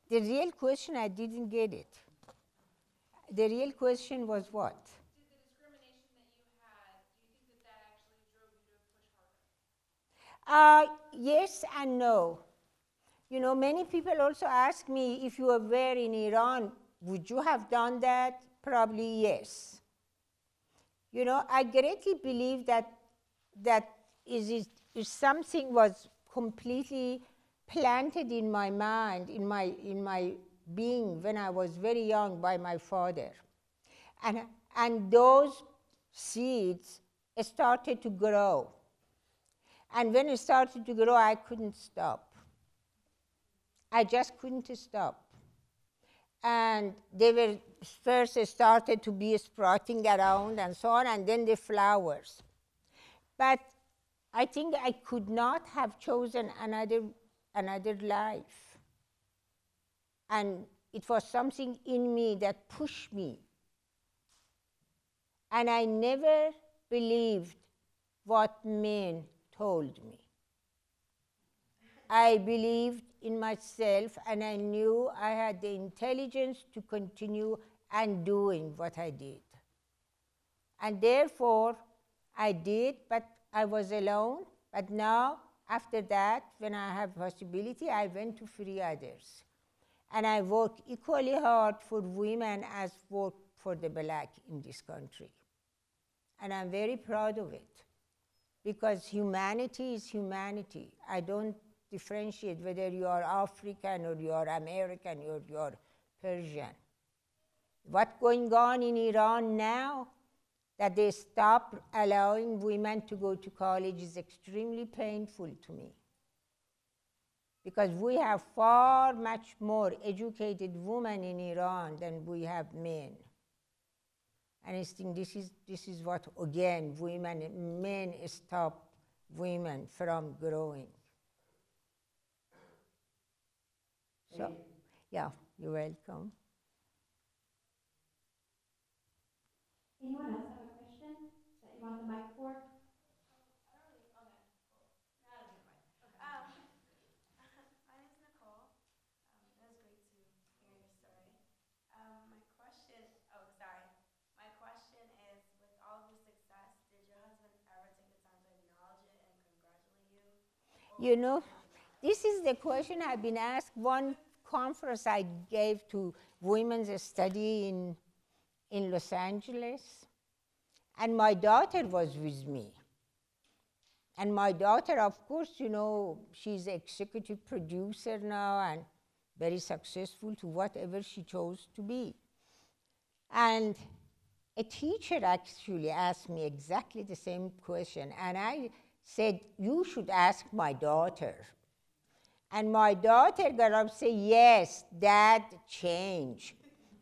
The real question, I didn't get it. The real question was what? Did the discrimination that you had, do you think that that actually drove you to push harder? Yes and no. You know, many people also ask me, if you were in Iran, would you have done that? Probably yes. You know, I greatly believe that if something was completely planted in my mind, in my being when I was very young by my father. And those seeds started to grow. And when it started to grow, I couldn't stop. I just couldn't stop. And they were first started to be sprouting around and so on, and then the flowers. But I think I could not have chosen another life. And it was something in me that pushed me. And I never believed what men told me. I believed in myself, and I knew I had the intelligence to continue and doing what I did. And therefore, I did, but I was alone. But now, after that, when I have possibility, I went to free others. And I work equally hard for women as work for the black in this country. And I'm very proud of it, because humanity is humanity. I don't differentiate whether you are African or you are American or you are Persian. What's going on in Iran now, that they stop allowing women to go to college, is extremely painful to me. Because we have far much more educated women in Iran than we have men. And I think this is what, again, men stop women from growing. So, yeah, you're welcome. Anyone else have a question that you want the mic for? I don't really, okay, cool. I don't need a mic. Okay. My name's Nicole. It was great to hear your story. My question is, with all of your success, did your husband ever take the time to acknowledge it and congratulate you? You know, this is the question I've been asked. One conference I gave to women's study in Los Angeles, and my daughter was with me. And my daughter, of course, you know, she's executive producer now and very successful to whatever she chose to be. And a teacher actually asked me exactly the same question, and I said, you should ask my daughter. And my daughter got up and said, yes, Dad changed,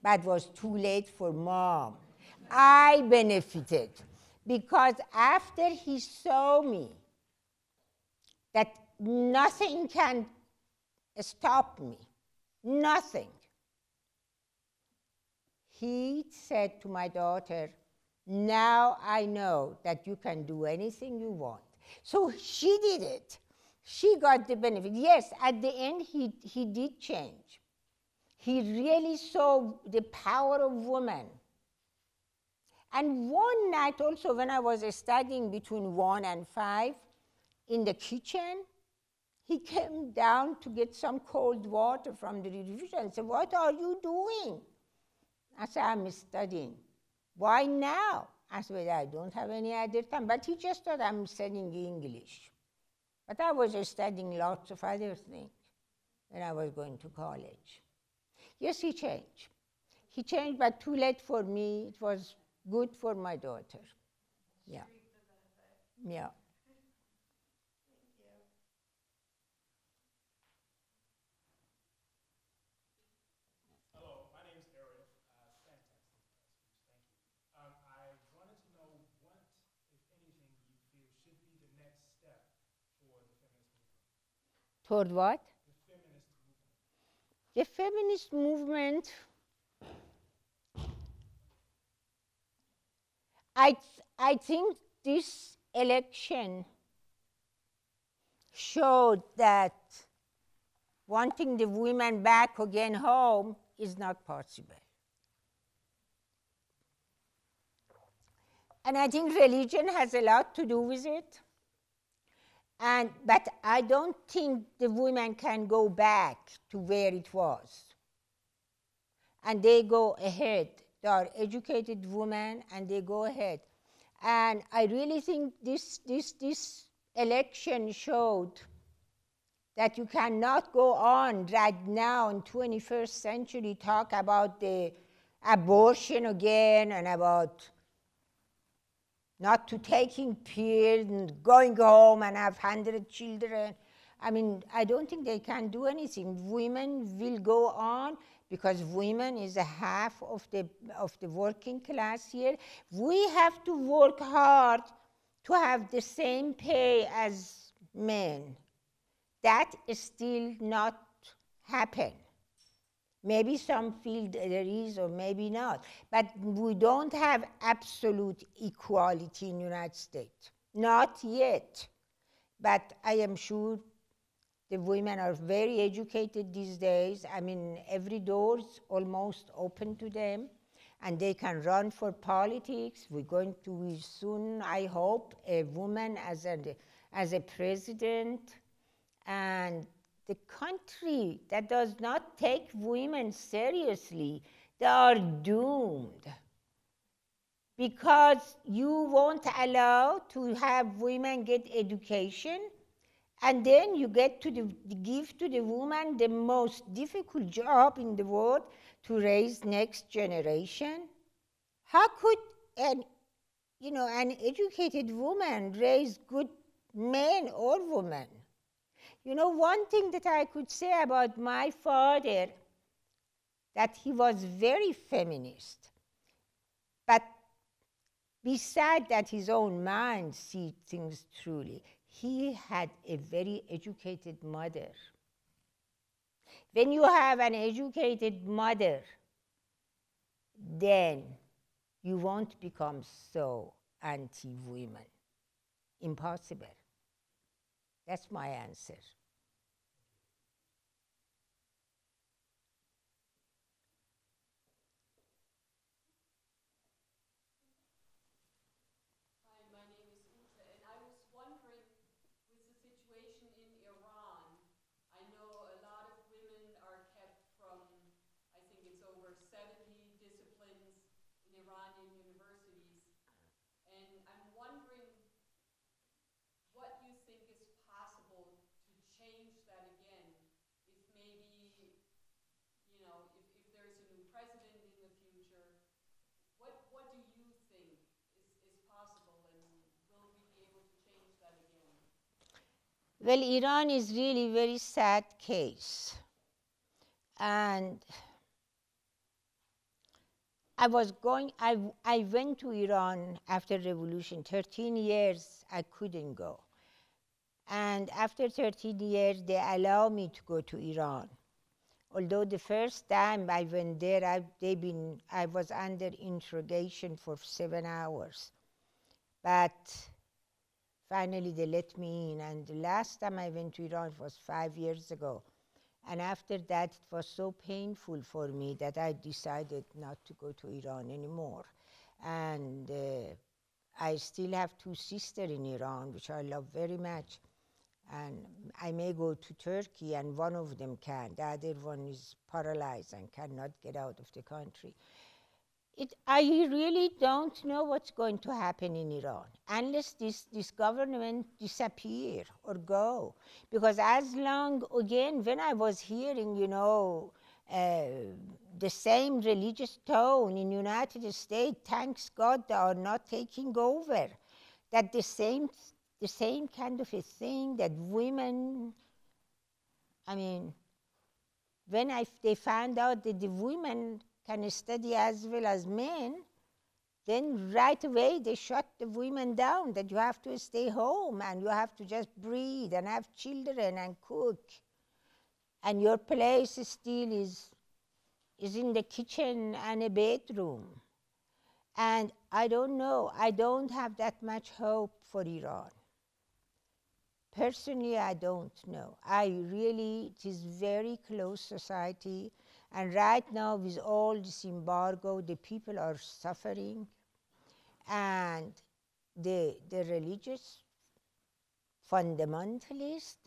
but it was too late for Mom. I benefited, because after he saw me, that nothing can stop me, nothing. He said to my daughter, now I know that you can do anything you want. So she did it. She got the benefit. Yes, at the end, he did change. He really saw the power of women. And one night also, when I was studying between 1 and 5 in the kitchen, he came down to get some cold water from the refrigerator and said, what are you doing? I said, I'm studying. Why now? I said, I don't have any other time. But he just thought I'm studying English. But I was studying lots of other things when I was going to college. Yes, he changed. He changed, but too late for me. It was good for my daughter. Yeah. Yeah. Toward what? The feminist movement. I think this election showed that wanting the women back again home is not possible. And I think religion has a lot to do with it. But I don't think the women can go back to where it was. And they go ahead. They are educated women, and they go ahead. And I really think this election showed that you cannot go on right now in 21st century talk about the abortion again and about not to taking pills and going home and have 100 children. I mean, I don't think they can do anything. Women will go on because women is a half of the working class here. We have to work hard to have the same pay as men. That is still not happen. Maybe some field there is or maybe not. But we don't have absolute equality in the United States. Not yet. But I am sure the women are very educated these days. I mean, every door is almost open to them. And they can run for politics. We're going to soon, I hope, a woman as a president. And the country that does not take women seriously, they are doomed. Because you won't allow to have women get education, and then you get to give to the woman the most difficult job in the world to raise next generation. How could an educated woman raise good men or women? You know, one thing that I could say about my father, that he was very feminist. But besides that his own mind sees things truly, he had a very educated mother. When you have an educated mother, then you won't become so anti-women. Impossible. That's my answer. Hi, my name is Ute, and I was wondering, with the situation in Iran, I know a lot of women are kept from, I think it's over 70 disciplines in Iranian universities, and I'm wondering what you think is possible to change that again, if maybe, if there's a new president in the future, what do you think is possible, and will we be able to change that again? Well, Iran is really a very sad case. And I went to Iran after revolution. 13 years I couldn't go. And after 13 years, they allowed me to go to Iran. Although the first time I went there, I was under interrogation for 7 hours. But finally they let me in. And the last time I went to Iran was 5 years ago. And after that, it was so painful for me that I decided not to go to Iran anymore. And I still have 2 sisters in Iran, which I love very much. And I may go to Turkey, and one of them can. The other one is paralyzed and cannot get out of the country. I really don't know what's going to happen in Iran unless this government disappear or go. Because as long, again, when I was hearing, the same religious tone in United States, thanks God they are not taking over. That the same kind of a thing that women, when they found out that the women can study as well as men, then right away they shut the women down, that you have to stay home and you have to just breathe and have children and cook. And your place still is in the kitchen and a bedroom. And I don't know, I don't have that much hope for Iran. Personally, I don't know. It is very close society. And right now, with all this embargo, the people are suffering. And the religious fundamentalists,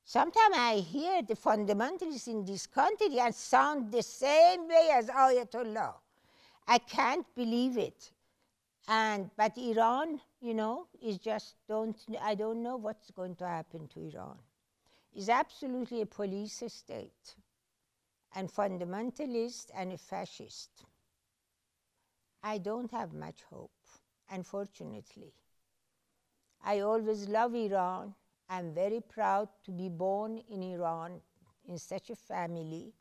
sometimes I hear the fundamentalists in this country and sound the same way as Ayatollah. I can't believe it. But Iran, is just I don't know what's going to happen to Iran. It's absolutely a police state, and fundamentalist and a fascist. I don't have much hope, unfortunately. I always love Iran. I'm very proud to be born in Iran, in such a family.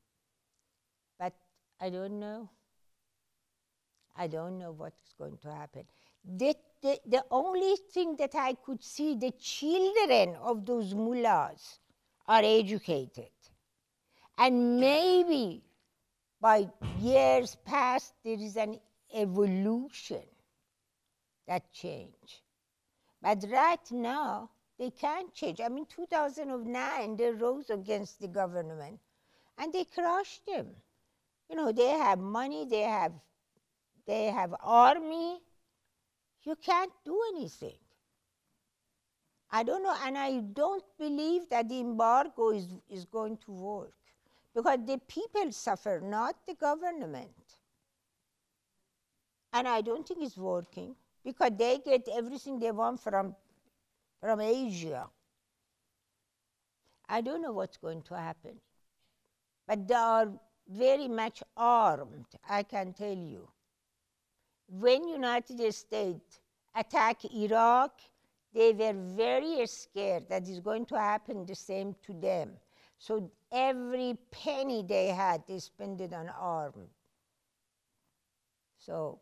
But I don't know. I don't know what's going to happen. The only thing that I could see, the children of those mullahs are educated. And maybe by years past, there is an evolution that change. But right now, they can't change. I mean, 2009, they rose against the government and they crushed them. They have money, they have army. You can't do anything. I don't know, and I don't believe that the embargo is going to work, because the people suffer, not the government. And I don't think it's working, because they get everything they want from Asia. I don't know what's going to happen. But they are very much armed, I can tell you. When United States attacked Iraq, they were very scared that it's going to happen the same to them. So every penny they had, they spent it on arms. So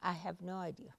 I have no idea.